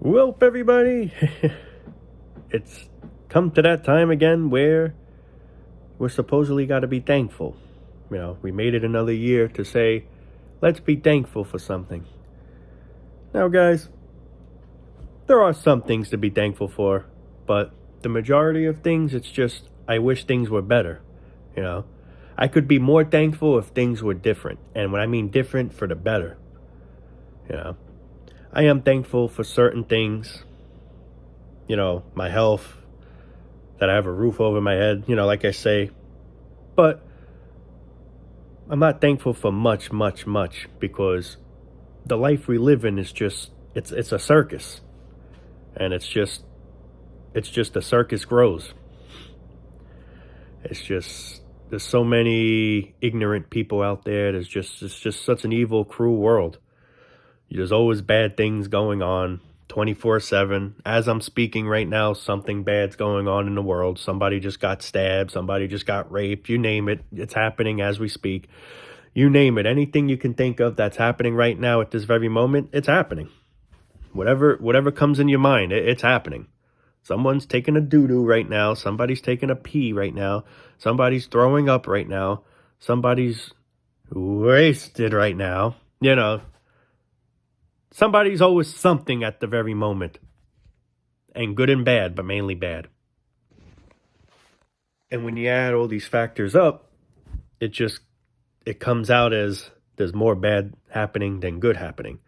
Welp, everybody. It's come to that time again where we're supposedly got to be thankful. We made it another year to say, let's be thankful for something. Now, guys, there are some things to be thankful for, but the majority of things, it's just, I wish things were better. You know, I could be more thankful if things were different. And when I mean different, for the better. You know, I am thankful for certain things, my health, that I have a roof over my head, like I say. But I'm not thankful for much, because the life we live in is just, it's a circus. And it's just the circus grows. It's just, there's so many ignorant people out there. It's just such an evil, cruel world. There's always bad things going on 24/7. As I'm speaking right now, something bad's going on in the world. Somebody just got stabbed. Somebody just got raped. You name it. It's happening as we speak. You name it. Anything you can think of that's happening right now at this very moment, it's happening. Whatever comes in your mind, it's happening. Someone's taking a doo-doo right now. Somebody's taking a pee right now. Somebody's throwing up right now. Somebody's wasted right now. Somebody's always something at the very moment. And good and bad, but mainly bad. And when you add all these factors up, it comes out as there's more bad happening than good happening.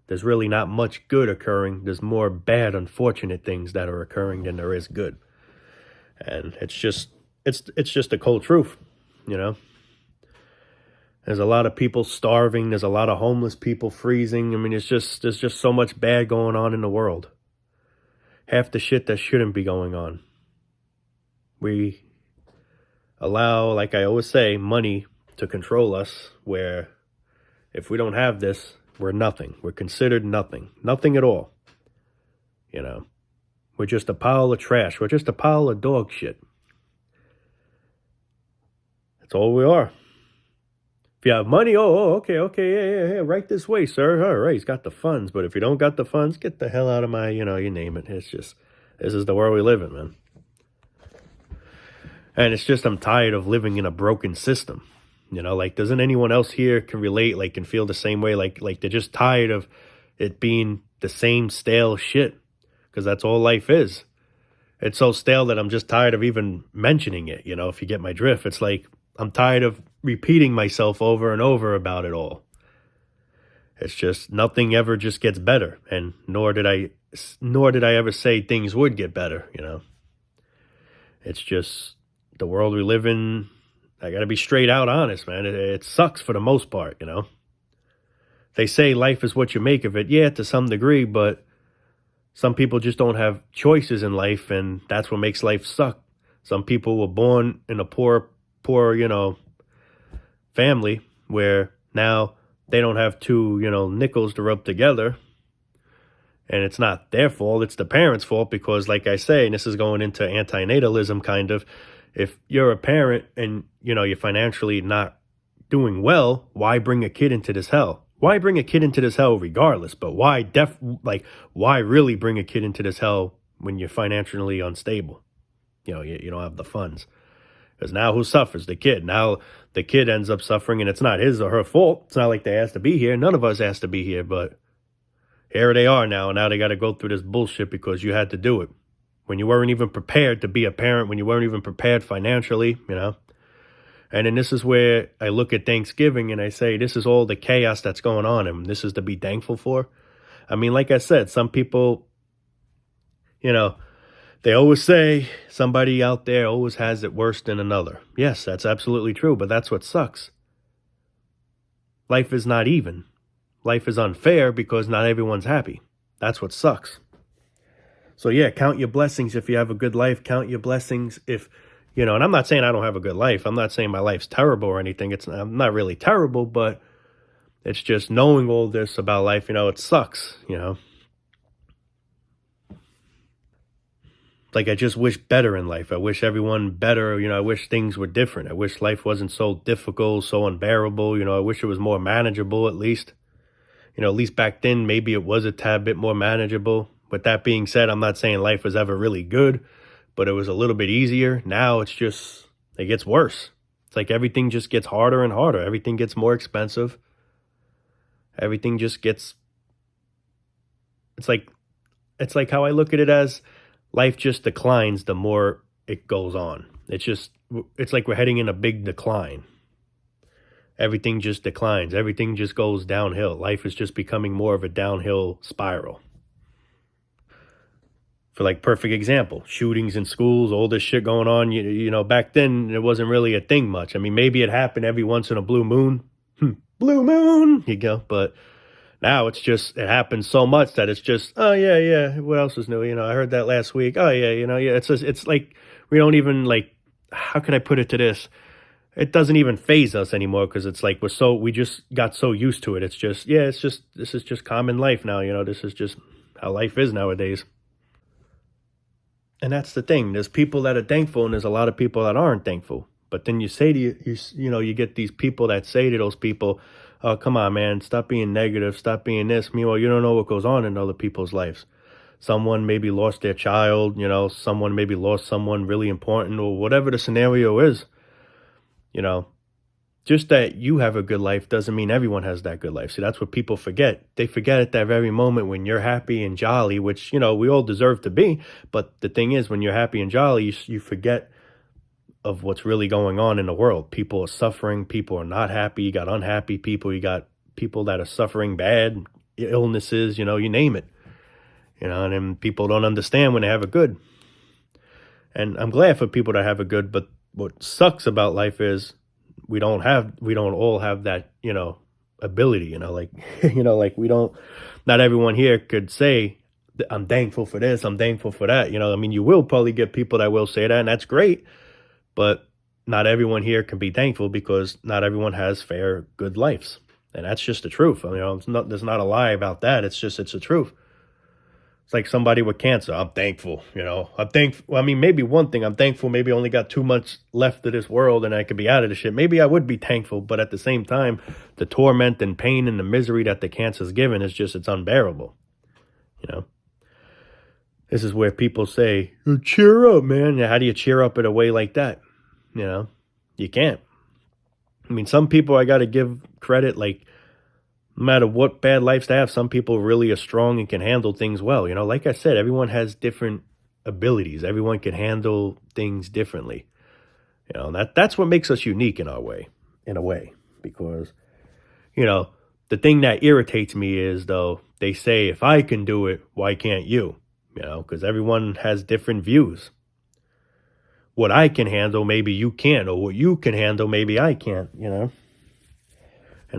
There's really not much good occurring. There's more bad, unfortunate things that are occurring than there is good. And it's just the cold truth, There's a lot of people starving. There's a lot of homeless people freezing. I mean, there's just so much bad going on in the world. Half the shit that shouldn't be going on. We allow, like I always say, money to control us, where if we don't have this, we're nothing. We're considered nothing. Nothing at all. We're just a pile of trash. We're just a pile of dog shit. That's all we are. If you have money, okay, yeah, right this way, sir. All right, he's got the funds. But if you don't got the funds, get the hell out of my, you name it. It's just, this is the world we live in, man. And it's just, I'm tired of living in a broken system. Doesn't anyone else here can relate, can feel the same way? Like they're just tired of it being the same stale shit. Because that's all life is. It's so stale that I'm just tired of even mentioning it, if you get my drift. It's like, I'm tired of repeating myself over and over about it all. It's just, nothing ever just gets better. And nor did I ever say things would get better, It's just the world we live in. I got to be straight out honest, man. It sucks for the most part, They say life is what you make of it. Yeah, to some degree, but some people just don't have choices in life, and that's what makes life suck. Some people were born in a poor, family where now they don't have two, nickels to rub together. And it's not their fault. It's the parents' fault because, like I say, and this is going into antinatalism kind of, if you're a parent and, you're financially not doing well, why bring a kid into this hell? Why bring a kid into this hell regardless? But why really bring a kid into this hell when you're financially unstable? You don't have the funds. Because now who suffers? The kid. Now the kid ends up suffering, and it's not his or her fault. It's not like they asked to be here. None of us asked to be here, but here they are now, and now they got to go through this bullshit because you had to do it. When you weren't even prepared to be a parent, when you weren't even prepared financially, And then this is where I look at Thanksgiving and I say, this is all the chaos that's going on, and this is to be thankful for. I mean, like I said, some people, they always say somebody out there always has it worse than another. Yes, that's absolutely true, but that's what sucks. Life is not even. Life is unfair because not everyone's happy. That's what sucks. So yeah, count your blessings if you have a good life. Count your blessings if, and I'm not saying I don't have a good life. I'm not saying my life's terrible or anything. I'm not really terrible, but it's just knowing all this about life, it sucks, Like, I just wish better in life. I wish everyone better. I wish things were different. I wish life wasn't so difficult, so unbearable. I wish it was more manageable at least. At least back then, maybe it was a tad bit more manageable with that being said, I'm not saying life was ever really good, but it was a little bit easier. Now it gets worse. It's like everything just gets harder and harder. Everything gets more expensive. Everything just gets, it's like, how I look at it as life just declines the more it goes on. It's like we're heading in a big decline. Everything just declines. Everything just goes downhill. Life is just becoming more of a downhill spiral. For like perfect example, shootings in schools, all this shit going on. Back then it wasn't really a thing much. I mean, maybe it happened every once in a blue moon. Blue moon, but now it happens so much that it's just, oh yeah. What else is new? I heard that last week. Oh yeah, it's like we don't even like, how can I put it to this? It doesn't even faze us anymore because it's like we just got so used to it. It's just, this is just common life now. This is just how life is nowadays. And that's the thing. There's people that are thankful and there's a lot of people that aren't thankful. But then you say to you get these people that say to those people, oh, come on, man, stop being negative, stop being this. Meanwhile, you don't know what goes on in other people's lives. Someone maybe lost their child, someone maybe lost someone really important or whatever the scenario is. Just that you have a good life doesn't mean everyone has that good life. See, that's what people forget. They forget at that very moment when you're happy and jolly, which, we all deserve to be. But the thing is, when you're happy and jolly, you forget of what's really going on in the world. People are suffering. People are not happy. You got unhappy people. You got people that are suffering bad illnesses, you name it. And then people don't understand when they have it good. And I'm glad for people that have it good, but what sucks about life is we don't all have that, ability, not everyone here could say, I'm thankful for this, I'm thankful for that. You will probably get people that will say that, and that's great, but not everyone here can be thankful because not everyone has fair, good lives. And that's just the truth. There's not a lie about that. It's the truth. It's like somebody with cancer. I'm thankful, I'm thankful. Maybe one thing, I'm thankful maybe I only got 2 months left of this world and I could be out of this shit. Maybe I would be thankful, but at the same time, the torment and pain and the misery that the cancer's given is it's unbearable. This is where people say, cheer up, man. How do you cheer up in a way like that? You can't. Some people I got to give credit, like, no matter what bad lives they have, some people really are strong and can handle things well. Like I said, everyone has different abilities. Everyone can handle things differently. That's what makes us unique in a way, because, the thing that irritates me is, though, they say, if I can do it, why can't you? Because everyone has different views. What I can handle, maybe you can't, or what you can handle, maybe I can't, And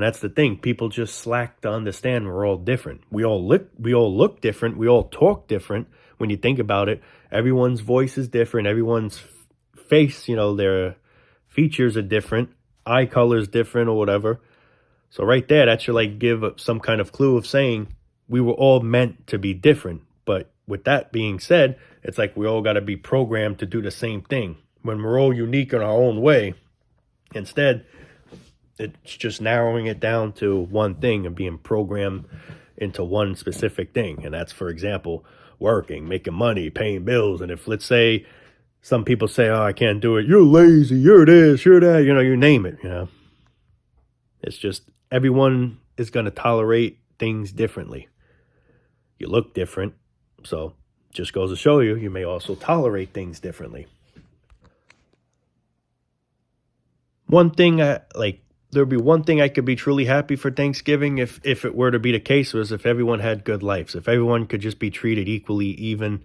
that's the thing. People just slack to understand we're all different. We all look different. We all talk different. When you think about it, everyone's voice is different. Everyone's face, their features are different. Eye color is different or whatever. So right there, that should like give some kind of clue of saying we were all meant to be different. But with that being said, it's like we all got to be programmed to do the same thing when we're all unique in our own way. Instead, it's just narrowing it down to one thing and being programmed into one specific thing. And that's, for example, working, making money, paying bills. And if, let's say, some people say, oh, I can't do it. You're lazy. You're this, you're that, you name it, It's just everyone is going to tolerate things differently. You look different. So just goes to show you may also tolerate things differently. There'd be one thing I could be truly happy for Thanksgiving if it were to be the case, was if everyone had good lives, if everyone could just be treated equally, even,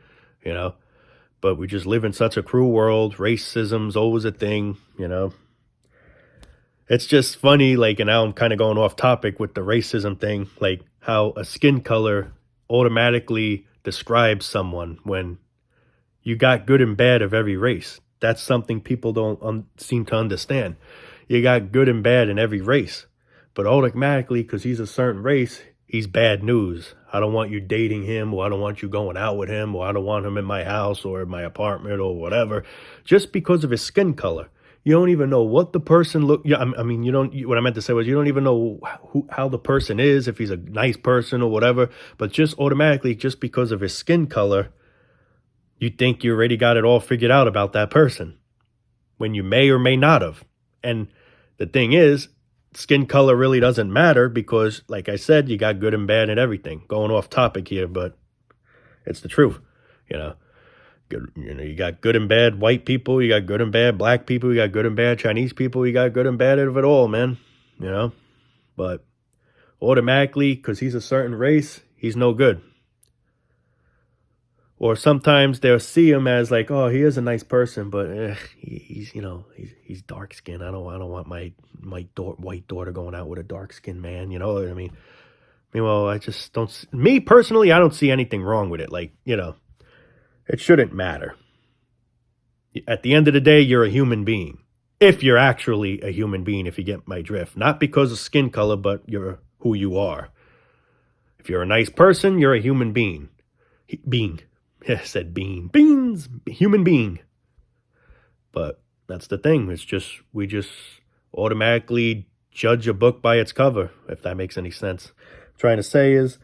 but we just live in such a cruel world. Racism's always a thing, It's just funny, and now I'm kind of going off topic with the racism thing, like how a skin color automatically describes someone when you got good and bad of every race. That's something people don't seem to understand. You got good and bad in every race, but automatically, because he's a certain race, he's bad news. I don't want you dating him, or I don't want you going out with him, or I don't want him in my house or in my apartment or whatever, just because of his skin color. You don't even know what the person look. Yeah, I mean, you don't. What I meant to say was, you don't even know how the person is, if he's a nice person or whatever. But just automatically, just because of his skin color, you think you already got it all figured out about that person, when you may or may not have. And the thing is, skin color really doesn't matter because, like I said, you got good and bad and everything. Going off topic here, but it's the truth, you know. Good, you got good and bad white people, you got good and bad black people, you got good and bad Chinese people, you got good and bad of it all, man. You know, but automatically, because he's a certain race, he's no good. Or sometimes they'll see him as like, oh, he is a nice person, but he's he's dark skinned. I don't want my white daughter going out with a dark skinned man. You know what I mean? Well, I just don't. Me personally, I don't see anything wrong with it. Like, it shouldn't matter. At the end of the day, you're a human being. If you're actually a human being, if you get my drift, not because of skin color, but you're who you are. If you're a nice person, you're a human being. Being. I said bean. Beans. Human being. But that's the thing. It's just, we just automatically judge a book by its cover, if that makes any sense. What I'm trying to say is,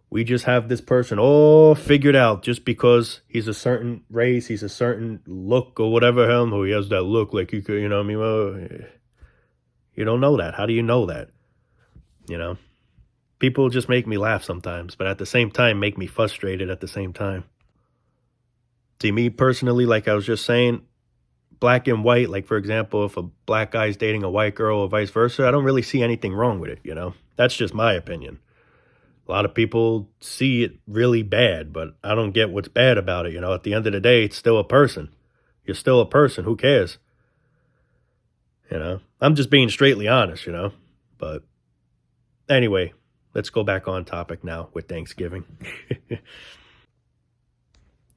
we just have this person all figured out just because he's a certain race, he's a certain look or whatever, he has that look like you could, you know what I mean? Well, you don't know that. How do you know that? People just make me laugh sometimes, but at the same time, make me frustrated at the same time. See, me personally, like I was just saying, black and white, like for example, if a black guy's dating a white girl or vice versa, I don't really see anything wrong with it, That's just my opinion. A lot of people see it really bad, but I don't get what's bad about it, At the end of the day, it's still a person. You're still a person. Who cares? I'm just being straightly honest, But anyway, let's go back on topic now with Thanksgiving.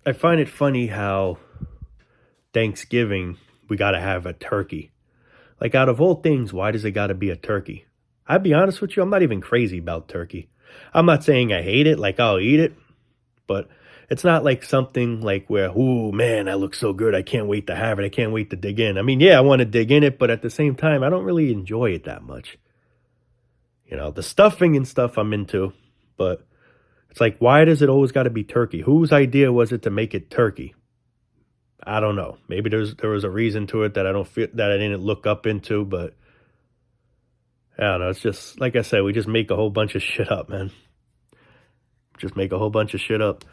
I find it funny how Thanksgiving, we got to have a turkey. Like, out of all things, why does it got to be a turkey? I'll be honest with you, I'm not even crazy about turkey. I'm not saying I hate it, like I'll eat it, but it's not like something like where, oh man, that looks so good, I can't wait to have it, I can't wait to dig in. I mean, yeah, I want to dig in it, but at the same time, I don't really enjoy it that much. The stuffing and stuff I'm into, but it's like, why does it always got to be turkey? Whose idea was it to make it turkey? I don't know. Maybe there was a reason to it that I didn't look up into, but I don't know. It's just, like I said, we just make a whole bunch of shit up, man. Just make a whole bunch of shit up.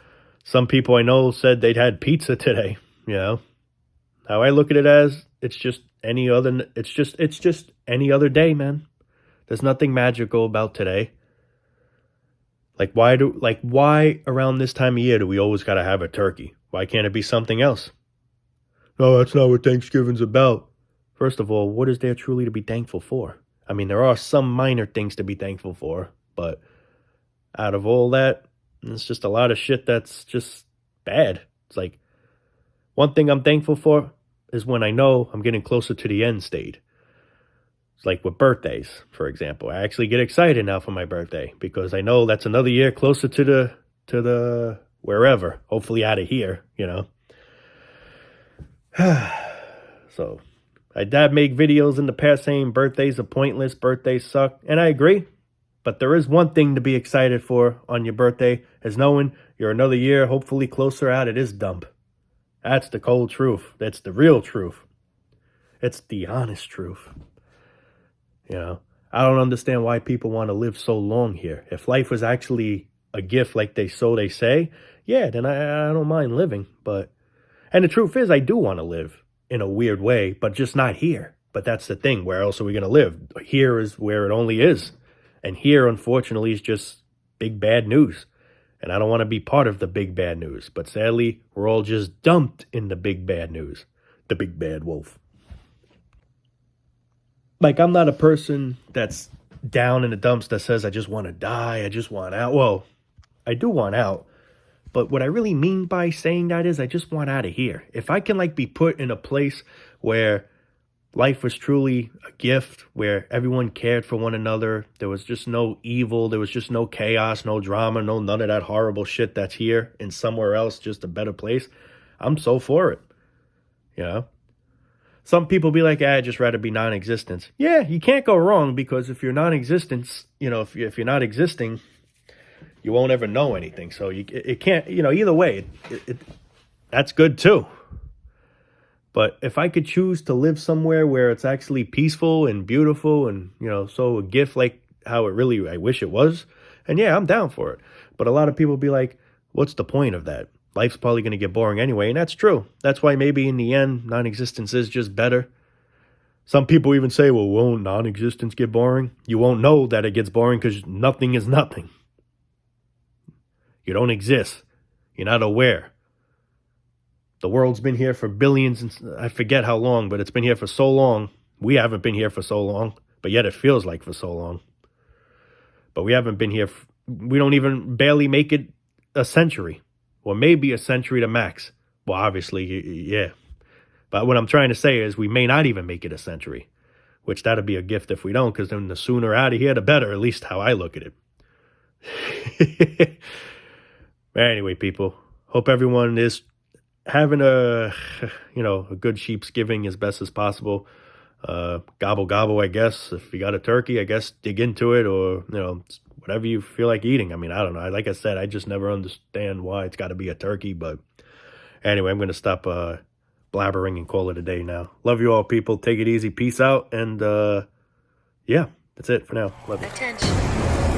Some people I know said they'd had pizza today, How I look at it as, it's just any other day, man. There's nothing magical about today. Like, why around this time of year do we always got to have a turkey? Why can't it be something else? No, that's not what Thanksgiving's about. First of all, what is there truly to be thankful for? I mean, there are some minor things to be thankful for, but out of all that, it's just a lot of shit that's just bad. It's like, one thing I'm thankful for is when I know I'm getting closer to the end state. It's like with birthdays, for example. I actually get excited now for my birthday because I know that's another year closer to the wherever, hopefully out of here, So, I did make videos in the past saying birthdays are pointless, birthdays suck, and I agree. But there is one thing to be excited for on your birthday, is knowing you're another year, hopefully closer out of this dump. That's the cold truth. That's the real truth. It's the honest truth. I don't understand why people want to live so long here. If life was actually a gift like they say, yeah, then I don't mind living. And the truth is, I do want to live in a weird way, but just not here. But that's the thing. Where else are we going to live? Here is where it only is. And here, unfortunately, is just big bad news. And I don't want to be part of the big bad news. But sadly, we're all just dumped in the big bad news. The big bad wolf. Like, I'm not a person that's down in the dumps that says, I just want to die, I just want out. Well, I do want out. But what I really mean by saying that is I just want out of here. If I can, be put in a place where life was truly a gift, where everyone cared for one another, there was just no evil, there was just no chaos, no drama, none of that horrible shit that's here and somewhere else, just a better place, I'm so for it. Some people be like, I'd just rather be non-existent. Yeah, you can't go wrong, because if you're non-existent, if you're not existing, you won't ever know anything. So it can't, either way, that's good too. But if I could choose to live somewhere where it's actually peaceful and beautiful and, so a gift like how I wish it was, and yeah, I'm down for it. But a lot of people be like, what's the point of that? Life's probably going to get boring anyway. And that's true. That's why maybe in the end, non-existence is just better. Some people even say, well, won't non-existence get boring? You won't know that it gets boring because nothing is nothing. You don't exist. You're not aware. The world's been here for billions, and I forget how long, but it's been here for so long. We haven't been here for so long, but yet it feels like for so long. But we haven't been here. We don't even barely make it a century, or maybe a century to max. Well, obviously, yeah. But what I'm trying to say is we may not even make it a century, which that'd be a gift if we don't, because then the sooner out of here, the better, at least how I look at it. Anyway, people, hope everyone is having a good sheepsgiving as best as possible. Gobble, gobble, I guess. If you got a turkey, I guess dig into it, or, whatever you feel like eating. I mean, I don't know. Like I said, I just never understand why it's got to be a turkey. But anyway, I'm going to stop blabbering and call it a day now. Love you all, people. Take it easy. Peace out. And yeah, that's it for now. Love you. Attention.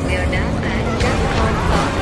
We are now at DEFCON 5.